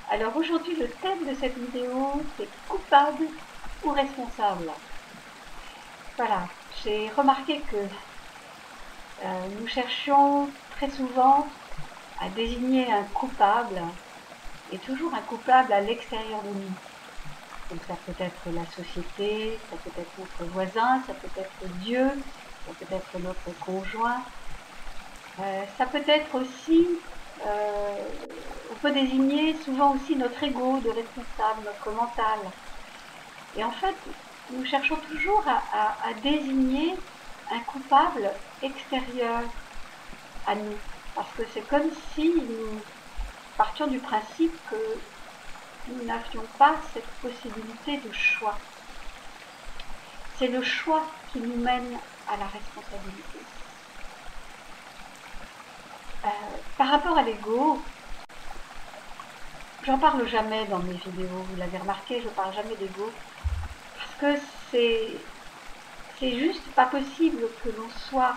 Alors aujourd'hui, le thème de cette vidéo, c'est coupable ou responsable. Voilà, j'ai remarqué que nous cherchions très souvent à désigner un coupable, et toujours un coupable à l'extérieur de nous. Donc ça peut être la société, ça peut être notre voisin, ça peut être Dieu, ça peut être notre conjoint. Ça peut être aussi, on peut désigner souvent aussi notre ego de responsable, notre mental. Et en fait, nous cherchons toujours à désigner un coupable extérieur à nous. Parce que c'est comme si nous partions du principe que nous n'avions pas cette possibilité de choix. C'est le choix qui nous mène à la responsabilité. Par rapport à l'ego, j'en parle jamais dans mes vidéos, vous l'avez remarqué, je parle jamais d'ego, parce que c'est juste pas possible que l'on soit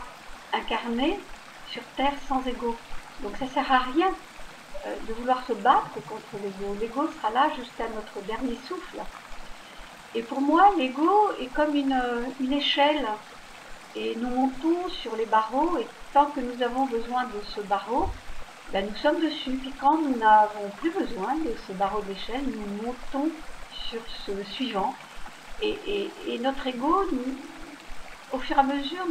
incarné sur Terre sans ego. Donc ça sert à rien de vouloir se battre contre l'ego. L'ego sera là jusqu'à notre dernier souffle. Et pour moi, l'ego est comme une échelle, et nous montons sur les barreaux, et tant que nous avons besoin de ce barreau, ben nous sommes dessus. Puis quand nous n'avons plus besoin de ce barreau d'échelle, nous montons sur ce suivant. Et notre ego, au fur et à mesure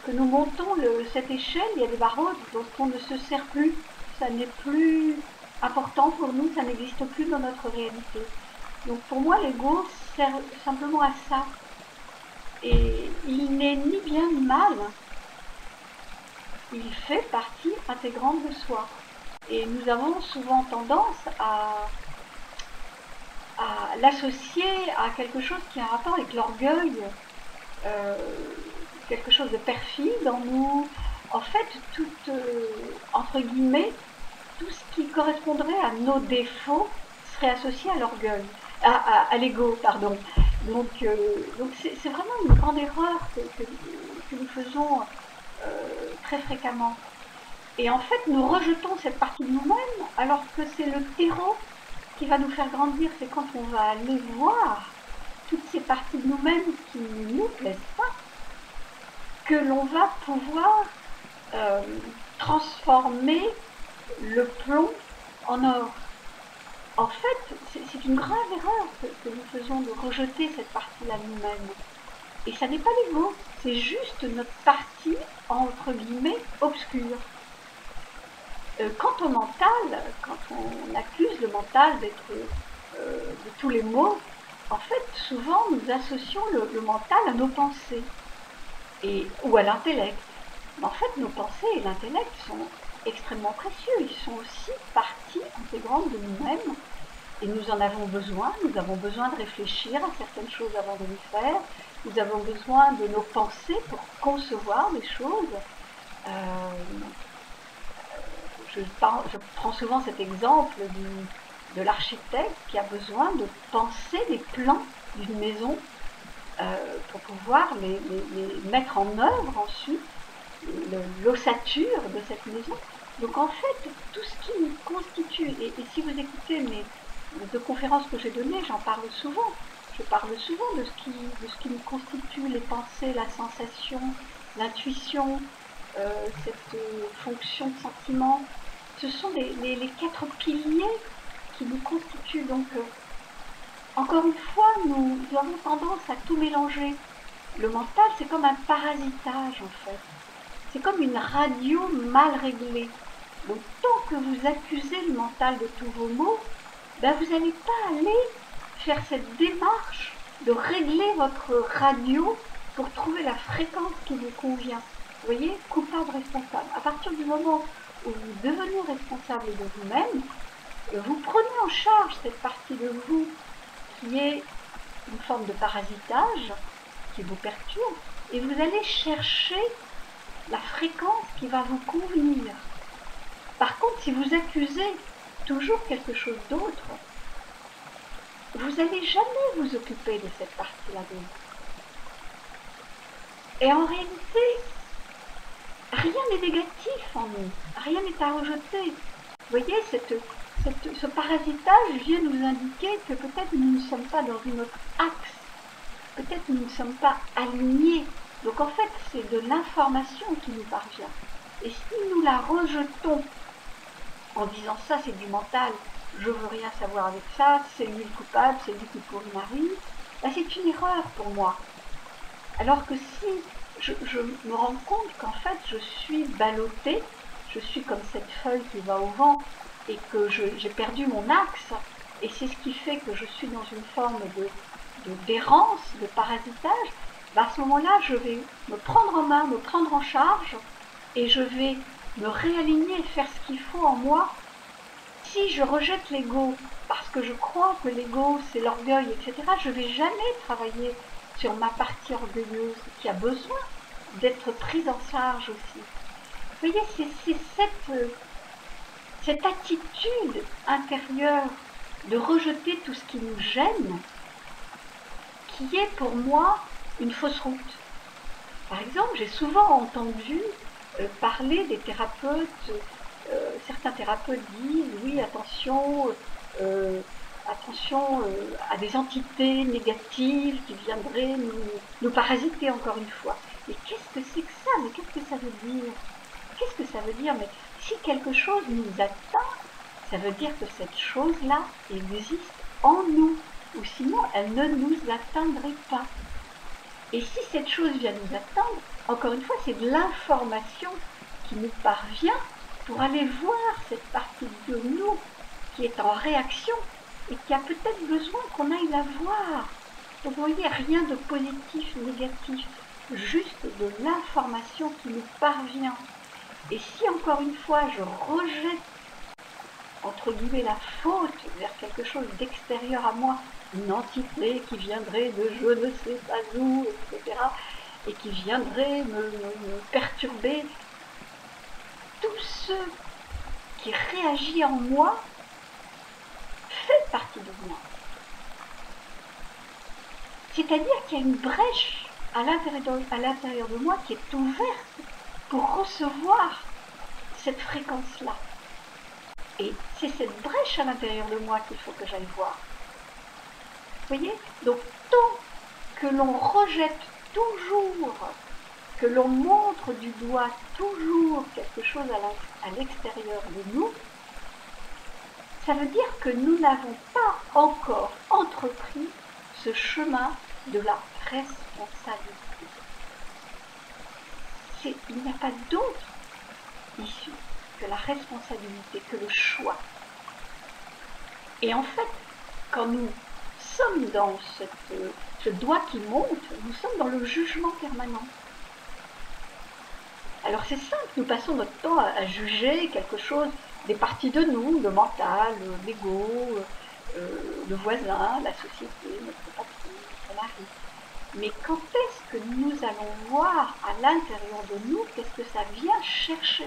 que nous montons cette échelle, il y a des barreaux dont on ne se sert plus. Ça n'est plus important pour nous, ça n'existe plus dans notre réalité. Donc pour moi, l'ego sert simplement à ça. Et il n'est ni bien ni mal. Il fait partie intégrante de soi. Et nous avons souvent tendance à l'associer à quelque chose qui a un rapport avec l'orgueil, quelque chose de perfide en nous. En fait, entre guillemets, tout ce qui correspondrait à nos défauts serait associé à l'orgueil, à l'ego, pardon. Donc c'est vraiment une grande erreur que nous faisons très fréquemment. Et en fait, nous rejetons cette partie de nous-mêmes, alors que c'est le terreau qui va nous faire grandir. C'est quand on va aller voir toutes ces parties de nous-mêmes qui ne nous plaisent pas, que l'on va pouvoir transformer le plomb en or. En fait, c'est une grave erreur que nous faisons de rejeter cette partie-là de nous-mêmes. Et ça n'est pas l'ego, c'est juste notre partie, entre guillemets, obscure. Quant au mental, quand on accuse le mental d'être de tous les maux, en fait, souvent nous associons le mental à nos pensées ou à l'intellect. Mais en fait, nos pensées et l'intellect sont extrêmement précieux. Ils sont aussi partie intégrante de nous-mêmes. Et nous en avons besoin. Nous avons besoin de réfléchir à certaines choses avant de les faire. Nous avons besoin de nos pensées pour concevoir des choses. Je prends souvent cet exemple de l'architecte qui a besoin de penser les plans d'une maison pour pouvoir les mettre en œuvre ensuite, l'ossature de cette maison. Donc en fait, tout ce qui nous constitue, et si vous écoutez mes deux conférences que j'ai données, j'en parle souvent. Je parle souvent de ce qui nous constitue, les pensées, la sensation, l'intuition, cette fonction de sentiment. Ce sont les 4 piliers qui nous constituent. Donc, encore une fois, nous avons tendance à tout mélanger. Le mental, c'est comme un parasitage, en fait. C'est comme une radio mal réglée. Donc, tant que vous accusez le mental de tous vos maux, ben, vous n'allez pas aller faire cette démarche de régler votre radio pour trouver la fréquence qui vous convient. Vous voyez, coupable, responsable. À partir du moment où vous devenez responsable de vous-même, vous prenez en charge cette partie de vous qui est une forme de parasitage, qui vous perturbe, et vous allez chercher la fréquence qui va vous convenir. Par contre, si vous accusez toujours quelque chose d'autre, vous n'allez jamais vous occuper de cette partie-là de vous. Et en réalité, rien n'est négatif en nous, rien n'est à rejeter. Vous voyez, ce parasitage vient nous indiquer que peut-être nous ne sommes pas dans une autre axe, peut-être nous ne sommes pas alignés. Donc en fait, c'est de l'information qui nous parvient. Et si nous la rejetons en disant ça c'est du mental, je veux rien savoir avec ça, c'est lui le coupable, c'est lui qui pourrit ma vie, ben c'est une erreur pour moi. Alors que si je me rends compte qu'en fait je suis ballottée, je suis comme cette feuille qui va au vent et que j'ai perdu mon axe, et c'est ce qui fait que je suis dans une forme d'errance, de parasitage, ben à ce moment-là je vais me prendre en main, me prendre en charge, et je vais me réaligner, faire ce qu'il faut en moi. Si je rejette l'ego parce que je crois que l'ego c'est l'orgueil, etc., je ne vais jamais travailler sur ma partie orgueilleuse qui a besoin d'être prise en charge aussi. Vous voyez, c'est cette attitude intérieure de rejeter tout ce qui nous gêne qui est pour moi une fausse route. Par exemple, j'ai souvent entendu parler des thérapeutes, certains thérapeutes disent oui, attention, à des entités négatives qui viendraient nous parasiter encore une fois. Mais qu'est-ce que c'est que ça? Mais qu'est-ce que ça veut dire? Qu'est-ce que ça veut dire? Mais si quelque chose nous atteint, ça veut dire que cette chose-là existe en nous, ou sinon elle ne nous atteindrait pas. Et si cette chose vient nous atteindre, encore une fois, c'est de l'information qui nous parvient pour aller voir cette partie de nous qui est en réaction et qui a peut-être besoin qu'on aille la voir. Donc vous voyez, rien de positif, négatif, juste de l'information qui nous parvient. Et si encore une fois je rejette, entre guillemets, la faute vers quelque chose d'extérieur à moi, une entité qui viendrait de je ne sais pas où, etc., et qui viendrait me perturber, tout ce qui réagit en moi fait partie de moi. C'est-à-dire qu'il y a une brèche à l'intérieur de moi qui est ouverte pour recevoir cette fréquence-là. Et c'est cette brèche à l'intérieur de moi qu'il faut que j'aille voir. Vous voyez? Donc tant que l'on rejette toujours, que l'on montre du doigt toujours quelque chose à l'extérieur de nous, ça veut dire que nous n'avons pas encore entrepris ce chemin de la responsabilité. Il n'y a pas d'autre issue que la responsabilité, que le choix. Et en fait, quand nous sommes dans ce doigt qui monte, nous sommes dans le jugement permanent. Alors c'est simple, nous passons notre temps à juger quelque chose, des parties de nous, le mental, l'ego, le voisin, la société, notre patron, notre mari. Mais quand est-ce que nous allons voir à l'intérieur de nous, qu'est-ce que ça vient chercher?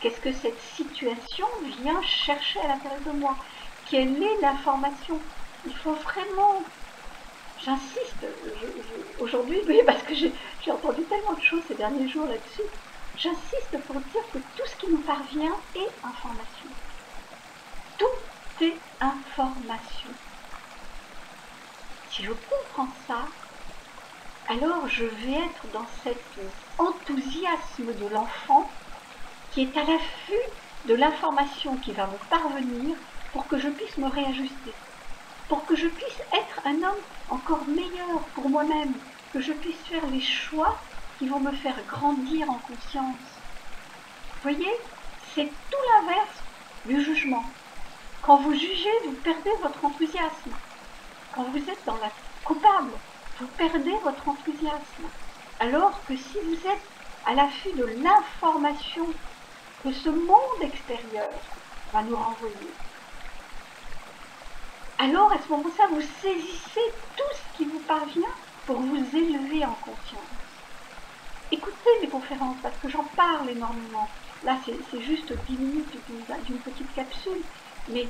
Qu'est-ce que cette situation vient chercher à l'intérieur de moi? Quelle est l'information? Il faut vraiment, j'insiste, aujourd'hui, oui, parce que j'ai entendu tellement de choses ces derniers jours là-dessus, j'insiste pour dire que tout ce qui nous parvient est information. Tout est information. Si je comprends ça, alors je vais être dans cet enthousiasme de l'enfant qui est à l'affût de l'information qui va me parvenir pour que je puisse me réajuster, pour que je puisse être un homme encore meilleur pour moi-même, que je puisse faire les choix qui vont me faire grandir en conscience. Vous voyez, c'est tout l'inverse du jugement. Quand vous jugez, vous perdez votre enthousiasme. Quand vous êtes dans la coupable, vous perdez votre enthousiasme. Alors que si vous êtes à l'affût de l'information que ce monde extérieur va nous renvoyer, alors à ce moment-là, vous saisissez tout ce qui vous parvient pour vous élever en conscience. Écoutez mes conférences parce que j'en parle énormément. Là, c'est juste 10 minutes d'une petite capsule, mais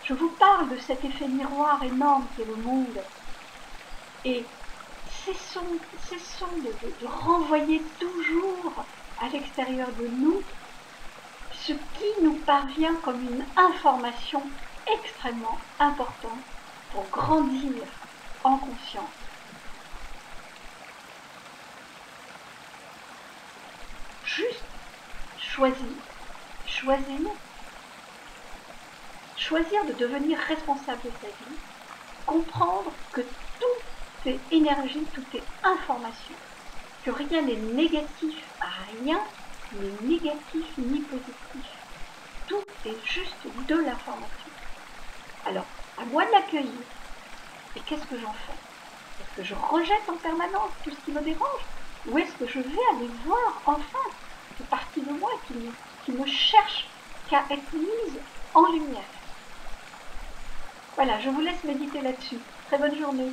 je vous parle de cet effet miroir énorme qu'est le monde. Et cessons de renvoyer toujours à l'extérieur de nous ce qui nous parvient comme une information extrêmement importante pour grandir en conscience. Juste choisir de devenir responsable de sa vie, comprendre que tout est énergie, tout est information, que rien n'est négatif, rien n'est négatif ni positif, tout est juste de l'information. Alors, à moi de l'accueillir, et qu'est-ce que j'en fais? Est-ce que je rejette en permanence tout ce qui me dérange? Ou est-ce que je vais aller voir enfin cette partie de moi qui ne cherche qu'à être mise en lumière? Voilà, je vous laisse méditer là-dessus. Très bonne journée.